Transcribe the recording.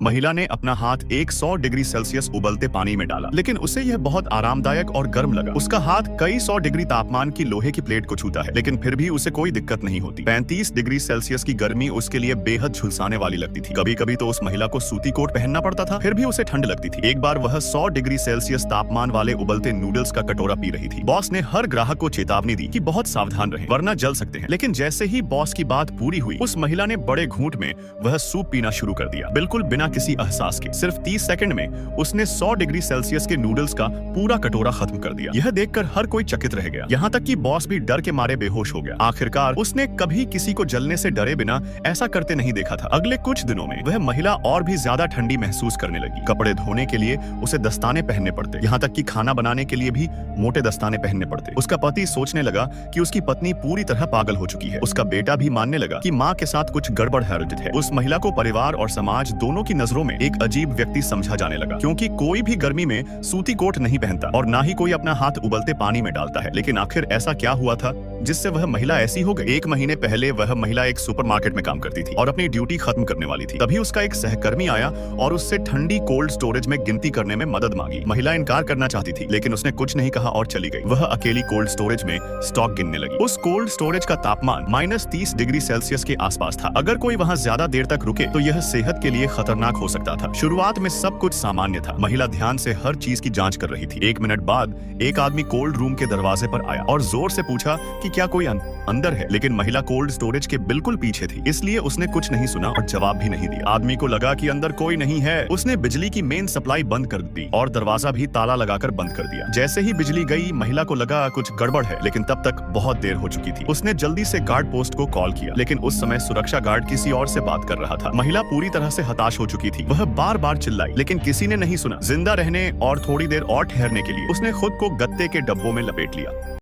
महिला ने अपना हाथ 100 डिग्री सेल्सियस उबलते पानी में डाला, लेकिन उसे यह बहुत आरामदायक और गर्म लगा। उसका हाथ कई 100 डिग्री तापमान की लोहे की प्लेट को छूता है, लेकिन फिर भी उसे कोई दिक्कत नहीं होती। 35 डिग्री सेल्सियस की गर्मी उसके लिए बेहद झुलसाने वाली लगती थी। कभी कभी तो उस महिला को सूती कोट पहनना पड़ता था, फिर भी उसे ठंड लगती थी। एक बार वह 100 डिग्री सेल्सियस तापमान वाले उबलते नूडल्स का कटोरा पी रही थी। बॉस ने हर ग्राहक को चेतावनी दी कि बहुत सावधान रहें, वरना जल सकते हैं। लेकिन जैसे ही बॉस की बात पूरी हुई, उस महिला ने बड़े घूंट में वह सूप पीना शुरू कर दिया, बिल्कुल बिना किसी एहसास के। सिर्फ 30 सेकंड में उसने 100 डिग्री सेल्सियस के नूडल्स का पूरा कटोरा खत्म कर दिया। यह देखकर हर कोई चकित रह गया, यहाँ तक कि बॉस भी डर के मारे बेहोश हो गया। आखिरकार उसने कभी किसी को जलने से डरे बिना ऐसा करते नहीं देखा था। अगले कुछ दिनों में वह महिला और भी ज्यादा ठंडी महसूस करने लगी। कपड़े धोने के लिए उसे दस्ताने पहनने पड़ते, यहाँ तक कि खाना बनाने के लिए भी मोटे दस्ताने पहनने पड़ते। उसका पति सोचने लगा कि उसकी पत्नी पूरी तरह पागल हो चुकी है। उसका बेटा भी मानने लगा कि माँ के साथ कुछ गड़बड़ है। उस महिला को परिवार और समाज दोनों की नजरों में एक अजीब व्यक्ति समझा जाने लगा, क्योंकि कोई भी गर्मी में सूती कोट नहीं पहनता और ना ही कोई अपना हाथ उबलते पानी में डालता है। लेकिन आखिर ऐसा क्या हुआ था जिससे वह महिला ऐसी हो गई? 1 महीने पहले वह महिला एक सुपरमार्केट में काम करती थी और अपनी ड्यूटी खत्म करने वाली थी। तभी उसका एक सहकर्मी आया और उससे ठंडी कोल्ड स्टोरेज में गिनती करने में मदद मांगी। महिला इनकार करना चाहती थी, लेकिन उसने कुछ नहीं कहा और चली गई। वह अकेली कोल्ड स्टोरेज में स्टॉक गिनने लगी। उस कोल्ड स्टोरेज का तापमान -30 डिग्री सेल्सियस के आसपास था। अगर कोई वहां ज्यादा देर तक रुके तो यह सेहत के लिए खतरनाक हो सकता था। शुरुआत में सब कुछ सामान्य था। महिला ध्यान से हर चीज की जांच कर रही थी। 1 मिनट बाद एक आदमी कोल्ड रूम के दरवाजे पर आया और जोर से पूछा कि क्या कोई अंदर है, लेकिन महिला कोल्ड स्टोरेज के बिल्कुल पीछे थी, इसलिए उसने कुछ नहीं सुना और जवाब भी नहीं दिया। आदमी को लगा कि अंदर कोई नहीं है। उसने बिजली की मेन सप्लाई बंद कर दी और दरवाजा भी ताला लगाकर बंद कर दिया। जैसे ही बिजली गई, महिला को लगा कुछ गड़बड़ है, लेकिन तब तक बहुत देर हो चुकी थी। उसने जल्दी से गार्ड पोस्ट को कॉल किया, लेकिन उस समय सुरक्षा गार्ड किसी और से बात कर रहा था। महिला पूरी तरह से हताश हो चुकी थी। वह बार बार चिल्लाई, लेकिन किसी ने नहीं सुना। जिंदा रहने और थोड़ी देर और ठहरने के लिए उसने खुद को गत्ते के डब्बों में लपेट लिया।